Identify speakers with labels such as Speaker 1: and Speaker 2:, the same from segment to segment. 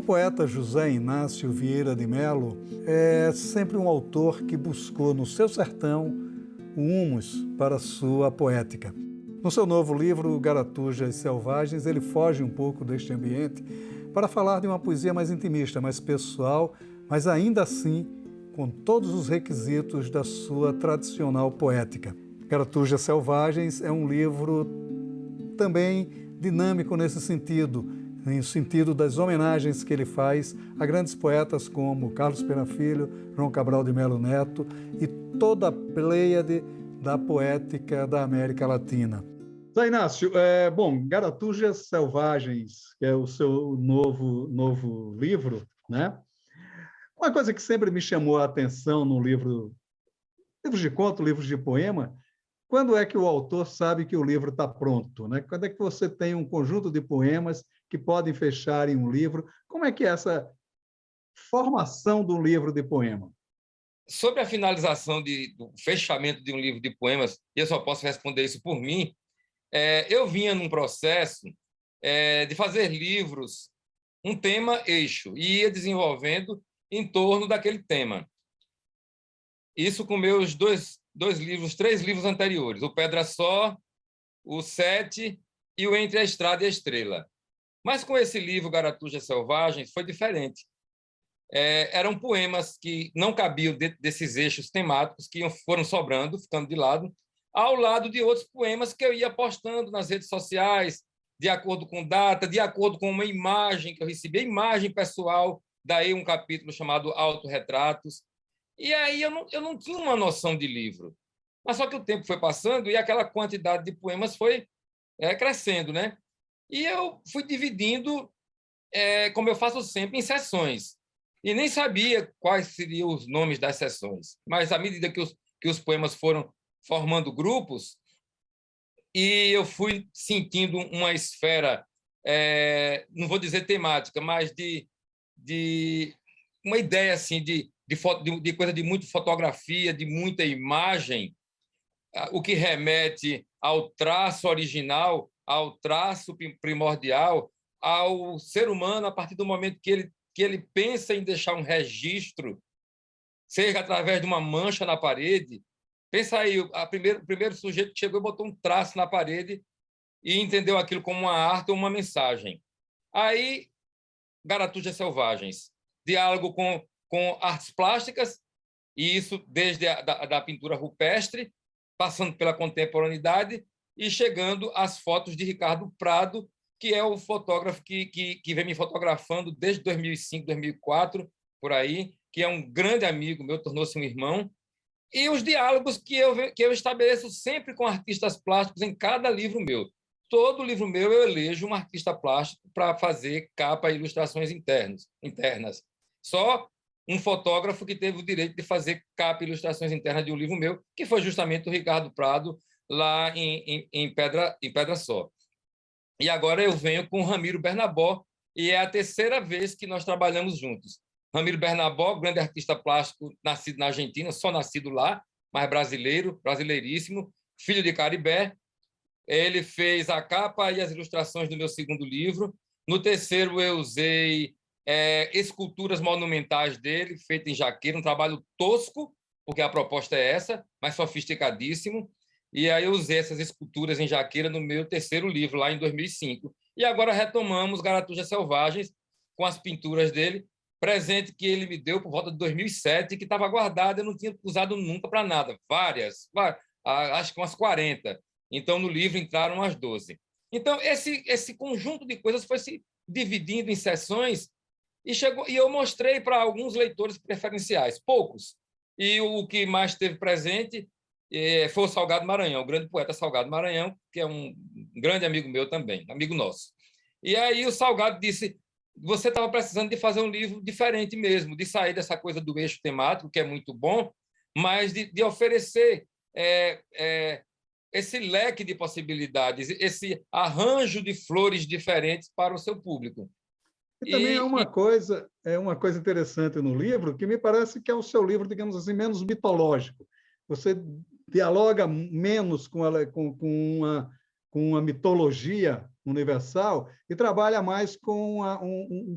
Speaker 1: O poeta José Inácio Vieira de Melo é sempre um autor que buscou no seu sertão o humus para sua poética. No seu novo livro, Garatujas Selvagens, ele foge um pouco deste ambiente para falar de uma poesia mais intimista, mais pessoal, mas ainda assim com todos os requisitos da sua tradicional poética. Garatujas Selvagens é um livro também dinâmico nesse sentido, no sentido das homenagens que ele faz a grandes poetas como Carlos Pena Filho, João Cabral de Melo Neto e toda a pleiade da poética da América Latina. Zé Inácio, Garatujas Selvagens, que é o seu novo livro, né? Uma coisa que sempre me chamou a atenção no livros de conto, livros de poema, quando é que o autor sabe que o livro está pronto, né? Quando é que você tem um conjunto de poemas que podem fechar em um livro? Como é que é essa formação do livro de poema?
Speaker 2: Sobre a finalização do fechamento de um livro de poemas, e eu só posso responder isso por mim, eu vinha num processo de fazer livros, um tema eixo, e ia desenvolvendo em torno daquele tema. Isso com meus três livros anteriores, o Pedra Só, o Sete e o Entre a Estrada e a Estrela. Mas com esse livro, Garatujas Selvagens, foi diferente. Eram poemas que não cabiam dentro desses eixos temáticos, que foram sobrando, ficando de lado, ao lado de outros poemas que eu ia postando nas redes sociais, de acordo com data, de acordo com uma imagem que eu recebi, a imagem pessoal, daí um capítulo chamado Autorretratos. E aí eu não tinha uma noção de livro. Mas só que o tempo foi passando e aquela quantidade de poemas foi crescendo, né? E eu fui dividindo, como eu faço sempre, em seções. E nem sabia quais seriam os nomes das seções. Mas, à medida que os poemas foram formando grupos, e eu fui sentindo uma esfera, não vou dizer temática, mas de uma ideia assim, de coisa de muita fotografia, de muita imagem, o que remete ao traço original, ao traço primordial, ao ser humano a partir do momento que ele pensa em deixar um registro, seja através de uma mancha na parede. Pensa aí, o primeiro sujeito que chegou e botou um traço na parede e entendeu aquilo como uma arte ou uma mensagem. Aí, Garatujas Selvagens, diálogo com artes plásticas, e isso desde da pintura rupestre, passando pela contemporaneidade e chegando às fotos de Ricardo Prado, que é o fotógrafo que vem me fotografando desde 2005, 2004, por aí, que é um grande amigo meu, tornou-se um irmão, e os diálogos que eu estabeleço sempre com artistas plásticos em cada livro meu. Todo livro meu eu elejo um artista plástico para fazer capa e ilustrações internas. Só um fotógrafo que teve o direito de fazer capa e ilustrações internas de um livro meu, que foi justamente o Ricardo Prado, lá em Pedra Só. E agora eu venho com o Ramiro Bernabó, e é a terceira vez que nós trabalhamos juntos. Ramiro Bernabó, grande artista plástico, nascido na Argentina, só nascido lá, mas brasileiro, brasileiríssimo, filho de Caribé. Ele fez a capa e as ilustrações do meu segundo livro. No terceiro, eu usei esculturas monumentais dele, feitas em jaqueira, um trabalho tosco, porque a proposta é essa, mas sofisticadíssimo. E aí eu usei essas esculturas em jaqueira no meu terceiro livro, lá em 2005. E agora retomamos Garatujas Selvagens com as pinturas dele, presente que ele me deu por volta de 2007, que estava guardado, eu não tinha usado nunca para nada. Várias, acho que umas 40. Então, no livro entraram umas 12. Então, esse conjunto de coisas foi se dividindo em seções e eu mostrei para alguns leitores preferenciais, poucos. E o que mais teve presente foi o Salgado Maranhão, o grande poeta Salgado Maranhão, que é um grande amigo meu também, amigo nosso. E aí o Salgado disse: você estava precisando de fazer um livro diferente mesmo, de sair dessa coisa do eixo temático, que é muito bom, mas de oferecer esse leque de possibilidades, esse arranjo de flores diferentes para o seu público.
Speaker 1: E também é uma coisa interessante no livro, que me parece que é o seu livro, digamos assim, menos mitológico. Você dialoga menos com uma mitologia universal, e trabalha mais com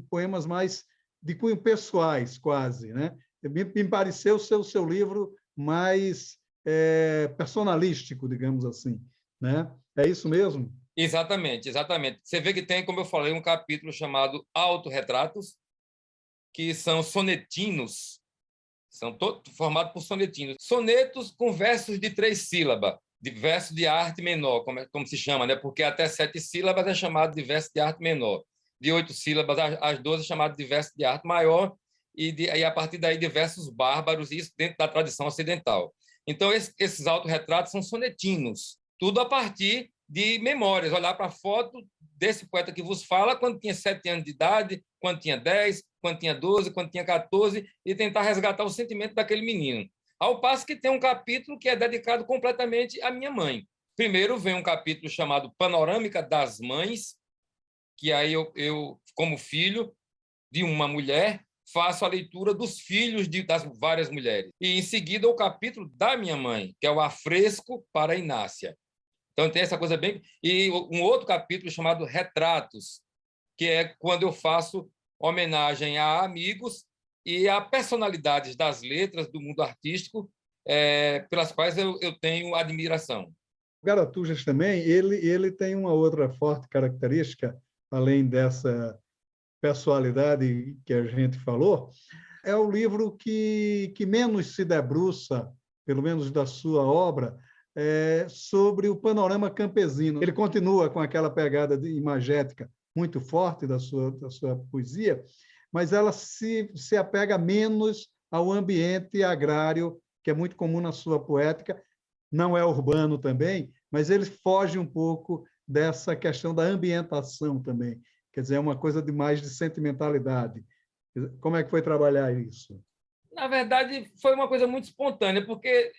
Speaker 1: poemas mais de cunho pessoais, quase, né? Me pareceu ser o seu livro mais personalístico, digamos assim, né? É isso mesmo?
Speaker 2: Exatamente, exatamente. Você vê que tem, como eu falei, um capítulo chamado Autorretratos, que são sonetinos, são formados por sonetinos. Sonetos com versos de 3 sílabas, de verso de arte menor, como se chama, né? Porque até 7 sílabas é chamado de verso de arte menor. De 8 sílabas às 12 é chamado de verso de arte maior, e a partir daí de versos bárbaros, isso dentro da tradição ocidental. Então, esses autorretratos são sonetinos, tudo a partir de memórias, olhar para a foto desse poeta que vos fala quando tinha 7 anos de idade, quando tinha 10, quando tinha 12, quando tinha 14, e tentar resgatar o sentimento daquele menino. Ao passo que tem um capítulo que é dedicado completamente à minha mãe. Primeiro vem um capítulo chamado Panorâmica das Mães, que aí eu como filho de uma mulher, faço a leitura dos filhos das várias mulheres. E, em seguida, o capítulo da minha mãe, que é o Afresco para Inácia. Então, tem essa coisa bem... E um outro capítulo chamado Retratos, que é quando eu faço homenagem a amigos e a personalidades das letras do mundo artístico pelas quais eu tenho admiração.
Speaker 1: O Garatujas também, ele tem uma outra forte característica, além dessa pessoalidade que a gente falou, é o livro que menos se debruça, pelo menos da sua obra, sobre o panorama campesino. Ele continua com aquela pegada imagética muito forte da sua poesia, mas ela se apega menos ao ambiente agrário, que é muito comum na sua poética, não é urbano também, mas ele foge um pouco dessa questão da ambientação também. Quer dizer, é uma coisa de mais de sentimentalidade. Como é que foi trabalhar isso?
Speaker 2: Na verdade, foi uma coisa muito espontânea, porque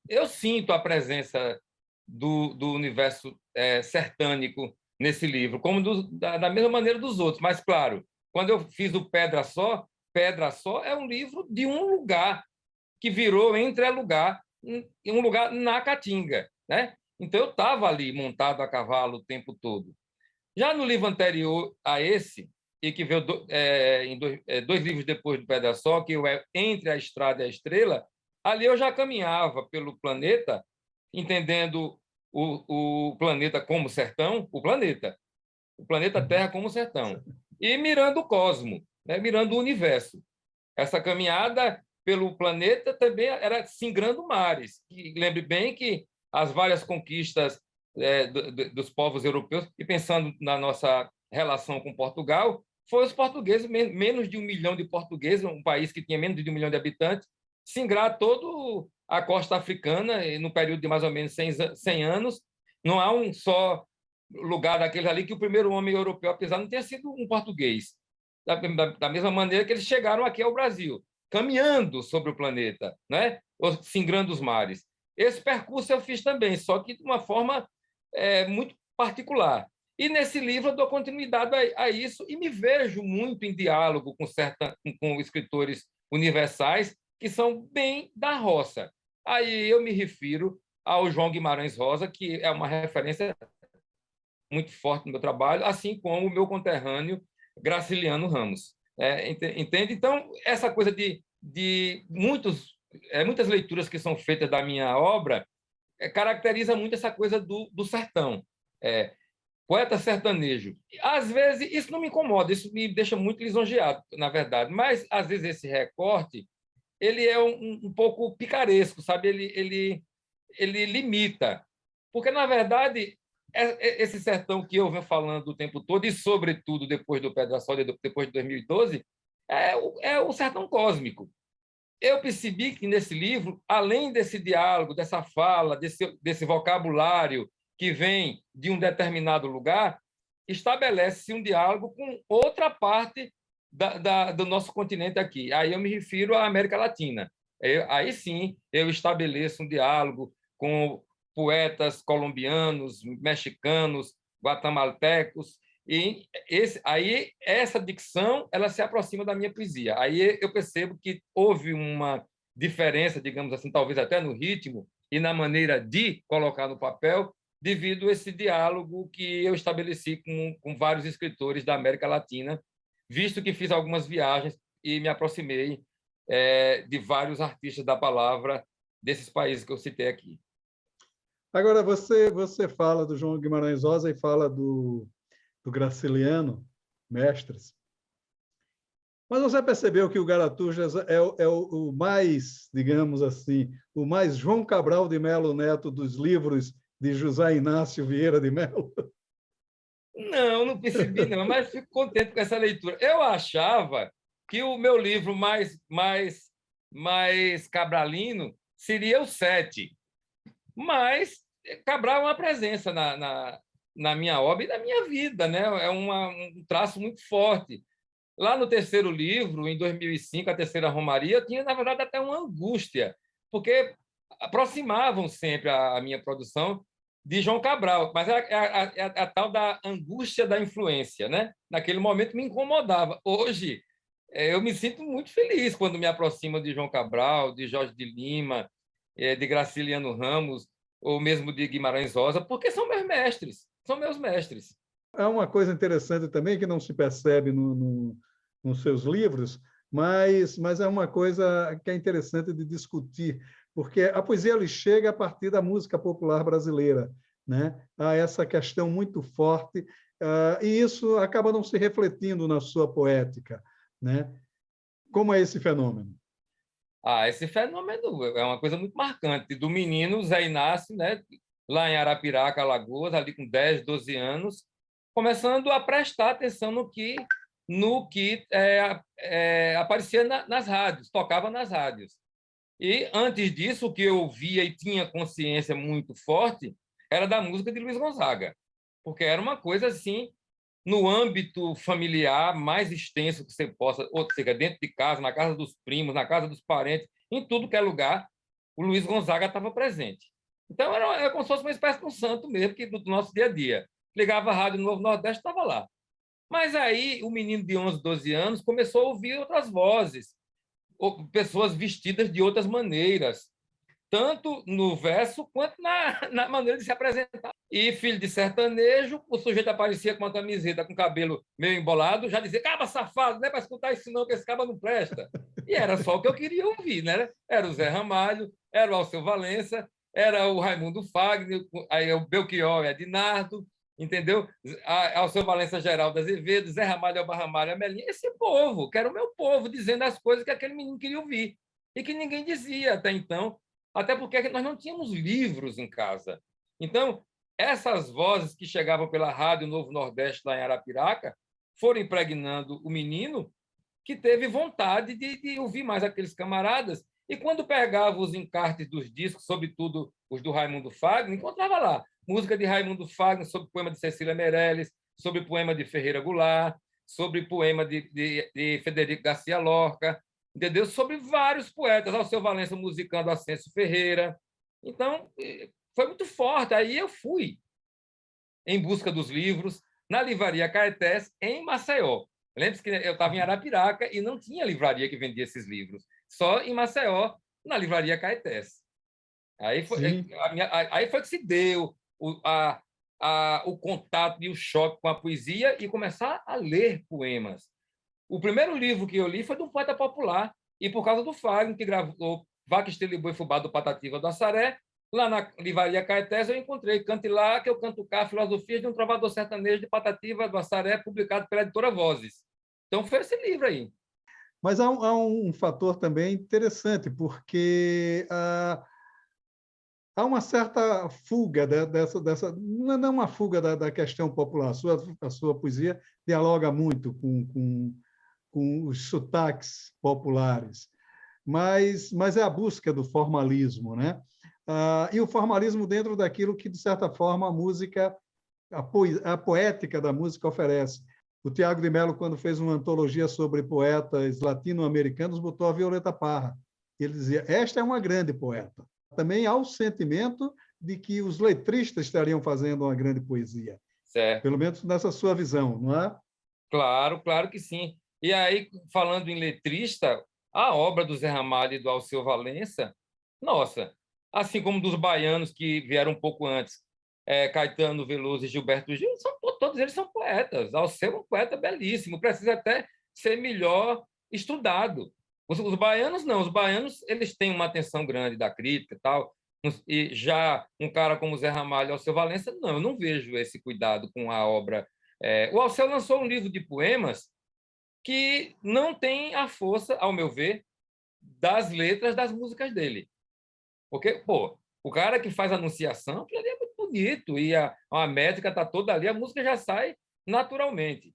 Speaker 2: eu sinto a presença do universo sertânico nesse livro, como da mesma maneira dos outros. Mas, claro, quando eu fiz o Pedra Só é um livro de um lugar que virou entrelugar, um lugar na Caatinga, né? Então, eu estava ali montado a cavalo o tempo todo. Já no livro anterior a esse, e que veio dois livros depois do Pedra Só, que é Entre a Estrada e a Estrela, ali eu já caminhava pelo planeta, entendendo o planeta como sertão, o planeta Terra como sertão, e mirando o cosmo, né? Mirando o universo. Essa caminhada pelo planeta também era singrando mares. E lembre bem que as várias conquistas dos povos europeus, e pensando na nossa relação com Portugal, foi os portugueses, menos de 1 milhão de portugueses, um país que tinha menos de 1 milhão de habitantes, singrar toda a costa africana, no período de mais ou menos 100 anos. Não há um só lugar daqueles ali que o primeiro homem europeu, apesar, não tenha sido um português. Da mesma maneira que eles chegaram aqui ao Brasil, caminhando sobre o planeta, né? Singrando os mares. Esse percurso eu fiz também, só que de uma forma muito particular. E nesse livro eu dou continuidade a isso e me vejo muito em diálogo com escritores universais que são bem da roça. Aí eu me refiro ao João Guimarães Rosa, que é uma referência muito forte no meu trabalho, assim como o meu conterrâneo Graciliano Ramos. Entende? Então, essa coisa de muitas leituras que são feitas da minha obra caracteriza muito essa coisa do sertão. Poeta sertanejo. Às vezes, isso não me incomoda, isso me deixa muito lisonjeado, na verdade, mas, às vezes, esse recorte ele é um pouco picaresco, sabe? Ele limita. Porque, na verdade, esse sertão que eu venho falando o tempo todo, e, sobretudo, depois do Pedra Sólida, depois de 2012, é o sertão cósmico. Eu percebi que, nesse livro, além desse diálogo, dessa fala, desse vocabulário que vem de um determinado lugar, estabelece-se um diálogo com outra parte do nosso continente aqui. Aí eu me refiro à América Latina. Aí sim eu estabeleço um diálogo com poetas colombianos, mexicanos, guatemaltecos, e aí essa dicção ela se aproxima da minha poesia. Aí eu percebo que houve uma diferença, digamos assim, talvez até no ritmo e na maneira de colocar no papel, devido a esse diálogo que eu estabeleci com vários escritores da América Latina, visto que fiz algumas viagens e me aproximei de vários artistas da palavra desses países que eu citei aqui.
Speaker 1: Agora, você fala do João Guimarães Rosa e fala do Graciliano Mestres, mas você percebeu que o Garatujas é o mais, digamos assim, o mais João Cabral de Melo Neto dos livros de José Inácio Vieira de Melo?
Speaker 2: Não, não percebi, não, mas fico contente com essa leitura. Eu achava que o meu livro mais cabralino seria o Sete, mas Cabral é uma presença na minha obra e na minha vida, né? É um traço muito forte. Lá no terceiro livro, em 2005, A Terceira Romaria, tinha, na verdade, até uma angústia, porque aproximavam sempre a minha produção de João Cabral, mas a tal da angústia da influência, né? Naquele momento me incomodava. Hoje, eu me sinto muito feliz quando me aproximo de João Cabral, de Jorge de Lima, de Graciliano Ramos, ou mesmo de Guimarães Rosa, porque são meus mestres, são meus mestres.
Speaker 1: É uma coisa interessante também que não se percebe nos seus livros, mas é uma coisa que é interessante de discutir, porque a poesia lhe chega a partir da música popular brasileira, né? Há essa questão muito forte, e isso acaba não se refletindo na sua poética, né? Como é esse fenômeno?
Speaker 2: Esse fenômeno é uma coisa muito marcante, do menino Zé Inácio, né, lá em Arapiraca, Alagoas, ali com 10, 12 anos, começando a prestar atenção no que aparecia nas rádios, tocava nas rádios. E, antes disso, o que eu via e tinha consciência muito forte era da música de Luiz Gonzaga, porque era uma coisa assim, no âmbito familiar mais extenso que você possa, ou seja, dentro de casa, na casa dos primos, na casa dos parentes, em tudo que é lugar, o Luiz Gonzaga estava presente. Então, era como se fosse uma espécie de um santo mesmo, que do nosso dia a dia. Ligava a rádio no Novo Nordeste, estava lá. Mas aí, o menino de 11, 12 anos começou a ouvir outras vozes, pessoas vestidas de outras maneiras, tanto no verso quanto na maneira de se apresentar. E filho de sertanejo, o sujeito aparecia com uma camiseta com cabelo meio embolado, já dizia, caba safado, não é para escutar isso não, que esse caba não presta. E era só o que eu queria ouvir, né? Era o Zé Ramalho, era o Alceu Valença, era o Raimundo Fagner, aí o Belchior Ednardo, entendeu? Alceu Valença, Geraldo Azevedo, Zé Ramalho, Elba Ramalho, Amelinha, esse povo, que era o meu povo, dizendo as coisas que aquele menino queria ouvir e que ninguém dizia até então, até porque nós não tínhamos livros em casa. Então, essas vozes que chegavam pela Rádio Novo Nordeste, lá em Arapiraca, foram impregnando o menino, que teve vontade de ouvir mais aqueles camaradas. E quando pegava os encartes dos discos, sobretudo os do Raimundo Fagner, encontrava lá música de Raimundo Fagner sobre poema de Cecília Meirelles, sobre poema de Ferreira Goulart, sobre poema de Federico Garcia Lorca, entendeu? Sobre vários poetas, Alceu Valença musicando Ascenso Ferreira. Então, foi muito forte. Aí eu fui em busca dos livros na Livraria Caetés, em Maceió. Lembre-se que eu estava em Arapiraca e não tinha livraria que vendia esses livros. Só em Maceió, na Livraria Caetés. Aí foi que se deu o contato e o choque com a poesia e começar a ler poemas. O primeiro livro que eu li foi de um poeta popular, e por causa do Fagner, que gravou Vaca, Estrela e Boi, Fubá do Patativa do Assaré, lá na Livraria Caetés eu encontrei Cante Lá, que eu canto cá, Filosofias de um Trovador Sertanejo de Patativa do Assaré, publicado pela editora Vozes. Então foi esse livro aí.
Speaker 1: Mas há um fator também interessante, porque há uma certa fuga dessa não é uma fuga da questão popular. A sua poesia dialoga muito com os sotaques populares, mas é a busca do formalismo, né? E o formalismo dentro daquilo que, de certa forma, a música, a poética da música oferece. O Tiago de Mello, quando fez uma antologia sobre poetas latino-americanos, botou a Violeta Parra. Ele dizia, esta é uma grande poeta. Também há o sentimento de que os letristas estariam fazendo uma grande poesia.
Speaker 2: Certo.
Speaker 1: Pelo menos nessa sua visão, não é?
Speaker 2: Claro, claro que sim. E aí, falando em letrista, a obra do Zé Ramalho e do Alceu Valença, nossa, assim como dos baianos que vieram um pouco antes, Caetano Veloso e Gilberto Gil, todos eles são poetas. Alceu é um poeta belíssimo, precisa até ser melhor estudado. Os baianos não, os baianos eles têm uma atenção grande da crítica e tal, e já um cara como Zé Ramalho e Alceu Valença, não, eu não vejo esse cuidado com a obra. O Alceu lançou um livro de poemas que não tem a força, ao meu ver, das letras das músicas dele. Porque, pô, o cara que faz anunciação, aquilo ali é muito bonito, e a métrica está toda ali, a música já sai naturalmente.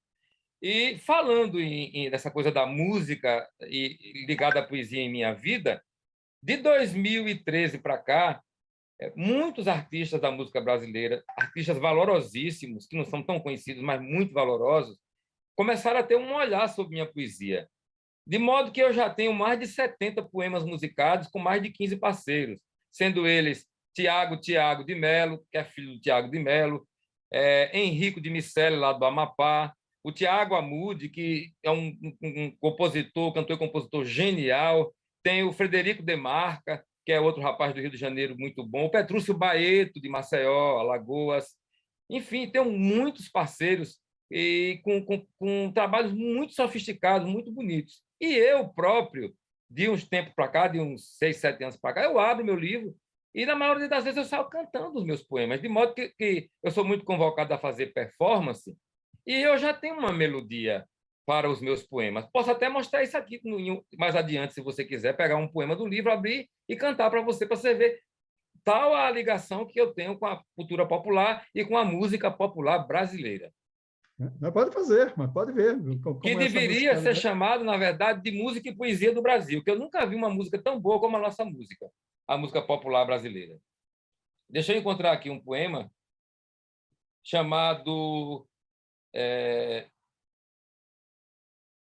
Speaker 2: E falando dessa coisa da música e ligada à poesia em minha vida, de 2013 para cá, muitos artistas da música brasileira, artistas valorosíssimos, que não são tão conhecidos, mas muito valorosos, começaram a ter um olhar sobre minha poesia. De modo que eu já tenho mais de 70 poemas musicados com mais de 15 parceiros, sendo eles Tiago de Melo, que é filho do Tiago de Melo, Henrico de Miceli, lá do Amapá, o Tiago Amude, que é um compositor, cantor e compositor genial, tem o Frederico Demarca, que é outro rapaz do Rio de Janeiro muito bom, o Petrúcio Baeto, de Maceió, Alagoas. Enfim, tenho muitos parceiros e com trabalhos muito sofisticados, muito bonitos. E eu próprio, de uns tempos para cá, de uns 6, 7 anos para cá, eu abro meu livro e, na maioria das vezes, eu saio cantando os meus poemas, de modo que eu sou muito convocado a fazer performance e eu já tenho uma melodia para os meus poemas. Posso até mostrar isso aqui mais adiante, se você quiser, pegar um poema do livro, abrir e cantar para você ver tal a ligação que eu tenho com a cultura popular e com a música popular brasileira.
Speaker 1: Mas pode fazer, mas pode ver.
Speaker 2: Que deveria ser chamado, na verdade, de música e poesia do Brasil, que eu nunca vi uma música tão boa como a nossa música, a música popular brasileira. Deixa eu encontrar aqui um poema chamado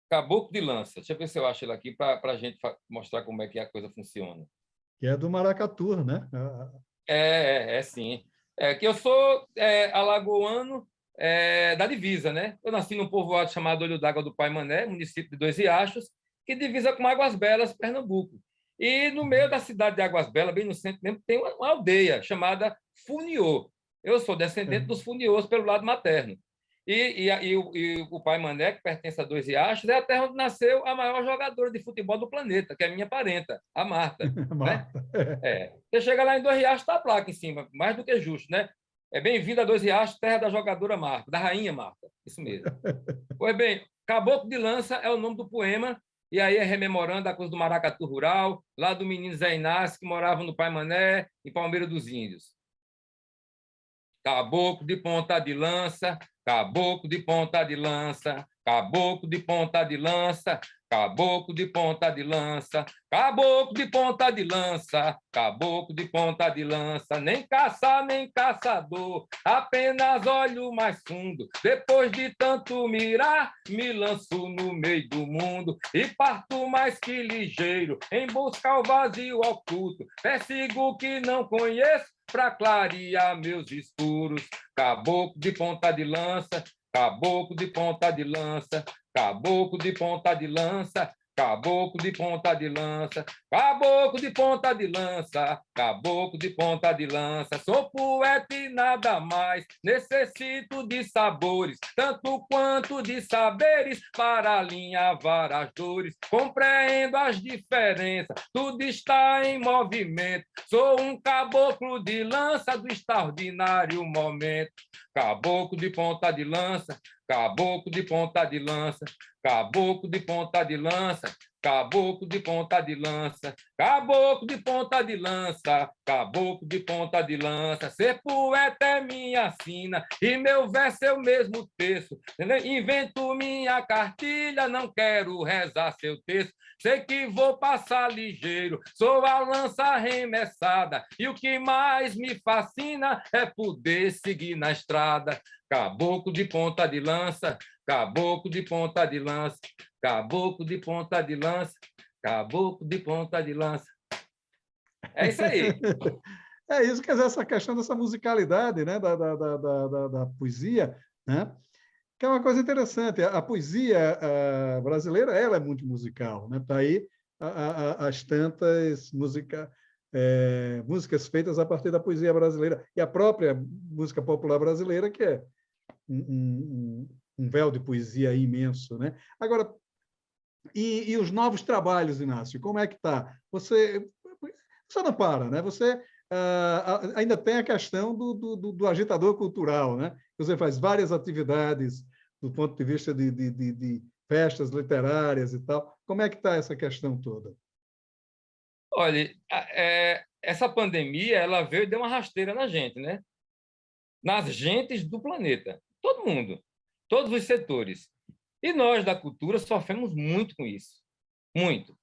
Speaker 2: Caboclo de Lança. Deixa eu ver se eu acho ele aqui para a gente mostrar como é que a coisa funciona.
Speaker 1: Que é do Maracatu, né?
Speaker 2: Sim. Que eu sou alagoano da divisa, né? Eu nasci num povoado chamado Olho d'Água do Paimané, município de Dois Riachos, que divisa com Águas Belas, Pernambuco. E no meio da cidade de Águas Belas, bem no centro mesmo, tem uma aldeia chamada Funiô. Eu sou descendente dos Funiôs pelo lado materno. E o Paimané, que pertence a Dois Riachos, é a terra onde nasceu a maior jogadora de futebol do planeta, que é a minha parenta, a Marta.
Speaker 1: Marta.
Speaker 2: Né? Você chega lá em Dois Riachos, está a placa em cima, mais do que justo, né? Bem-vindo a Dois Riachos, terra da jogadora Marta, da rainha Marta. Isso mesmo. Pois bem, Caboclo de Lança é o nome do poema, e aí é rememorando a coisa do maracatu rural, lá do menino Zé Inácio, que morava no Paimané, em Palmeira dos Índios. Caboclo de ponta de lança, caboclo de ponta de lança, caboclo de ponta de lança, caboclo de ponta de lança, caboclo de ponta de lança, caboclo de ponta de lança, nem caça nem caçador, apenas olho mais fundo. Depois de tanto mirar, me lanço no meio do mundo e parto mais que ligeiro em busca ao vazio oculto. Persigo o que não conheço para clarear meus escuros. Caboclo de ponta de lança, caboclo de ponta de lança, caboclo de ponta de lança, caboclo de ponta de lança, caboclo de ponta de lança, caboclo de ponta de lança. Sou poeta e nada mais, necessito de sabores, tanto quanto de saberes, para alinhavar as dores. Compreendo as diferenças, tudo está em movimento. Sou um caboclo de lança do extraordinário momento. Caboclo de ponta de lança, caboclo de ponta de lança, caboclo de ponta de lança, caboclo de ponta de lança, caboclo de ponta de lança, caboclo de ponta de lança. Ser poeta é minha sina e meu verso é o mesmo texto. Invento minha cartilha, não quero rezar seu texto. Sei que vou passar ligeiro, sou a lança arremessada e o que mais me fascina é poder seguir na estrada. Caboclo de ponta de lança, caboclo de ponta de lança, caboclo de ponta de lança, caboclo de ponta de lança. É isso aí.
Speaker 1: É isso, quer dizer, essa questão dessa musicalidade, né, da poesia, né, que é uma coisa interessante. A poesia brasileira, ela é muito musical, né? Está aí as tantas músicas. músicas feitas a partir da poesia brasileira e a própria música popular brasileira, que é um véu de poesia imenso, né? Agora, e os novos trabalhos, Inácio, como é que está? Você não para, né? Você ainda tem a questão do agitador cultural, né? Você faz várias atividades do ponto de vista de festas literárias e tal. Como é que está essa questão toda?
Speaker 2: Olha, essa pandemia ela veio e deu uma rasteira na gente, né? Nas gentes do planeta, todo mundo, todos os setores. E nós da cultura sofremos muito com isso, muito.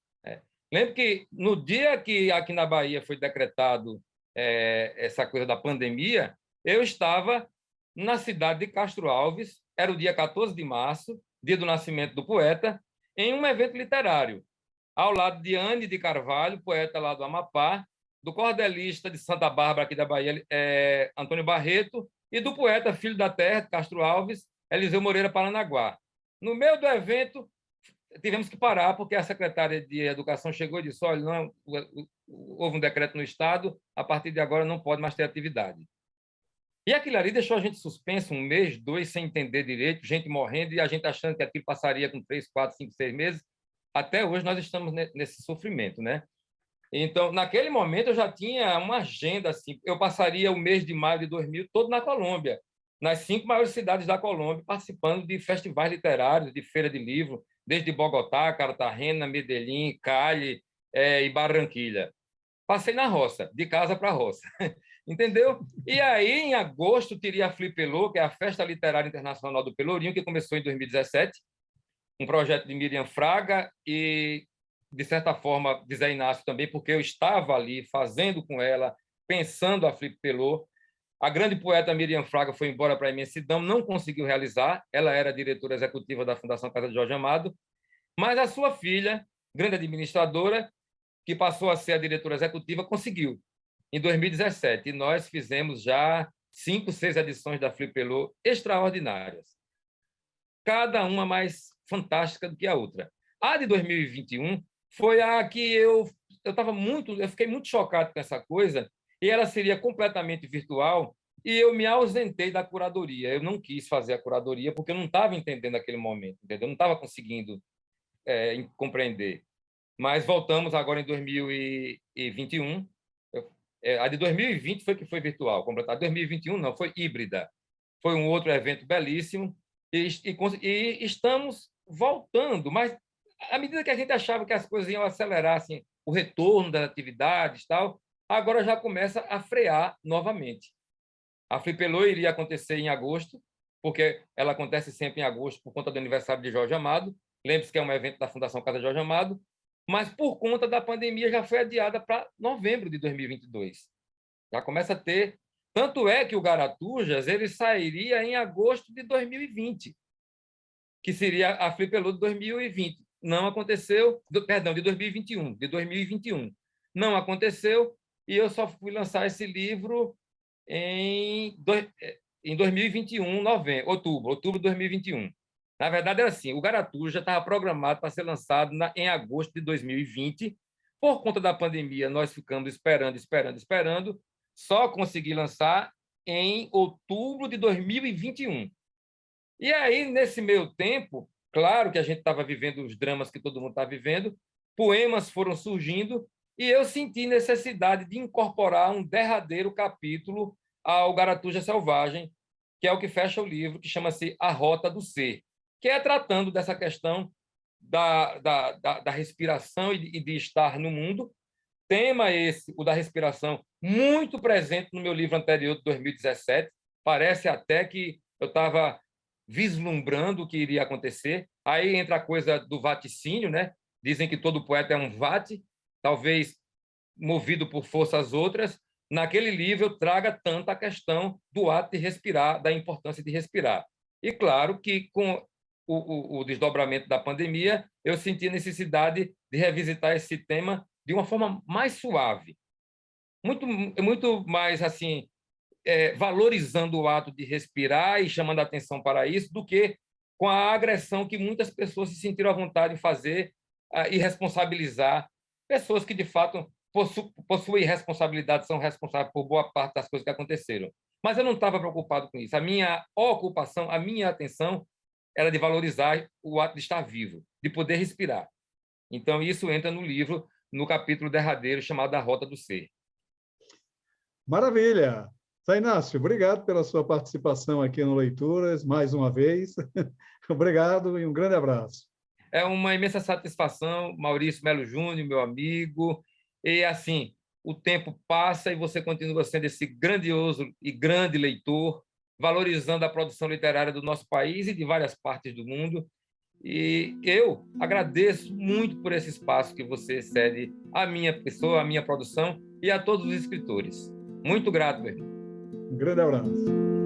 Speaker 2: Lembro que no dia que aqui na Bahia foi decretado essa coisa da pandemia, eu estava na cidade de Castro Alves, era o dia 14 de março, dia do nascimento do poeta, em um evento literário, ao lado de Anne de Carvalho, poeta lá do Amapá, do cordelista de Santa Bárbara, aqui da Bahia, Antônio Barreto, e do poeta Filho da Terra, de Castro Alves, Eliseu Moreira Paranaguá. No meio do evento, tivemos que parar, porque a secretária de Educação chegou e disse: olha, não, houve um decreto no Estado, a partir de agora não pode mais ter atividade. E aquilo ali deixou a gente suspenso 1 mês, 2, sem entender direito, gente morrendo, e a gente achando que aquilo passaria com 3, 4, 5, 6 meses. Até hoje nós estamos nesse sofrimento, né? Então, naquele momento, eu já tinha uma agenda assim. Eu passaria o mês de maio de 2000 todo na Colômbia, nas 5 maiores cidades da Colômbia, participando de festivais literários, de feira de livro, desde Bogotá, Cartagena, Medellín, Cali e Barranquilha. Passei na roça, de casa para roça, entendeu? E aí, em agosto, teria a Flipelô, que é a Festa Literária Internacional do Pelourinho, que começou em 2017, um projeto de Miriam Fraga e, de certa forma, de Zé Inácio também, porque eu estava ali fazendo com ela, pensando a Flip Pelô. A grande poeta Miriam Fraga foi embora para a imensidão, não conseguiu realizar, ela era diretora executiva da Fundação Casa de Jorge Amado, mas a sua filha, grande administradora, que passou a ser a diretora executiva, conseguiu, em 2017. E nós fizemos já 5, 6 edições da Flip Pelô extraordinárias, cada uma mais fantástica do que a outra. A de 2021 foi a que eu fiquei muito chocado com essa coisa, e ela seria completamente virtual, e eu me ausentei da curadoria. Eu não quis fazer a curadoria porque eu não estava entendendo aquele momento, entendeu? Eu não estava conseguindo compreender. Mas voltamos agora em 2021. A de 2020 foi que foi virtual, completada. 2021 não, foi híbrida. Foi um outro evento belíssimo, e estamos voltando, mas à medida que a gente achava que as coisas iam acelerar, assim, o retorno das atividades e tal, agora já começa a frear novamente. A Flipelô iria acontecer em agosto, porque ela acontece sempre em agosto por conta do aniversário de Jorge Amado. Lembre-se que é um evento da Fundação Casa Jorge Amado, mas por conta da pandemia já foi adiada para novembro de 2022. Já começa a ter. Tanto é que o Garatujas ele sairia em agosto de 2020, que seria a Flipelô de 2020. Não aconteceu, perdão, de 2021. Não aconteceu, e eu só fui lançar esse livro em 2021, outubro de 2021. Na verdade, era assim, o Garatuja estava programado para ser lançado em agosto de 2020. Por conta da pandemia, nós ficamos esperando, só consegui lançar em outubro de 2021. E aí, nesse meio tempo, claro que a gente estava vivendo os dramas que todo mundo está vivendo, poemas foram surgindo, e eu senti necessidade de incorporar um derradeiro capítulo ao Garatuja Selvagem, que é o que fecha o livro, que chama-se A Rota do Ser, que é tratando dessa questão da respiração e de estar no mundo. Tema esse, o da respiração, muito presente no meu livro anterior, de 2017. Parece até que eu estava vislumbrando o que iria acontecer. Aí entra a coisa do vaticínio, né? Dizem que todo poeta é um vate, talvez movido por forças outras. Naquele livro eu traga tanto a questão do ato de respirar, da importância de respirar. E claro que com o desdobramento da pandemia, eu senti a necessidade de revisitar esse tema de uma forma mais suave, muito mais assim, valorizando o ato de respirar e chamando a atenção para isso, do que com a agressão que muitas pessoas se sentiram à vontade de fazer e responsabilizar pessoas que, de fato, possuem responsabilidade, são responsáveis por boa parte das coisas que aconteceram. Mas eu não estava preocupado com isso. A minha ocupação, a minha atenção era de valorizar o ato de estar vivo, de poder respirar. Então, isso entra no livro, no capítulo derradeiro, chamado A Rota do Ser.
Speaker 1: Maravilha! Zé Inácio, obrigado pela sua participação aqui no Leituras, mais uma vez. Obrigado e um grande abraço.
Speaker 2: É uma imensa satisfação, Maurício Melo Júnior, meu amigo. E, assim, o tempo passa e você continua sendo esse grandioso e grande leitor, valorizando a produção literária do nosso país e de várias partes do mundo. E eu agradeço muito por esse espaço que você cede à minha pessoa, à minha produção e a todos os escritores. Muito grato, meu irmão.
Speaker 1: Um grande abraço.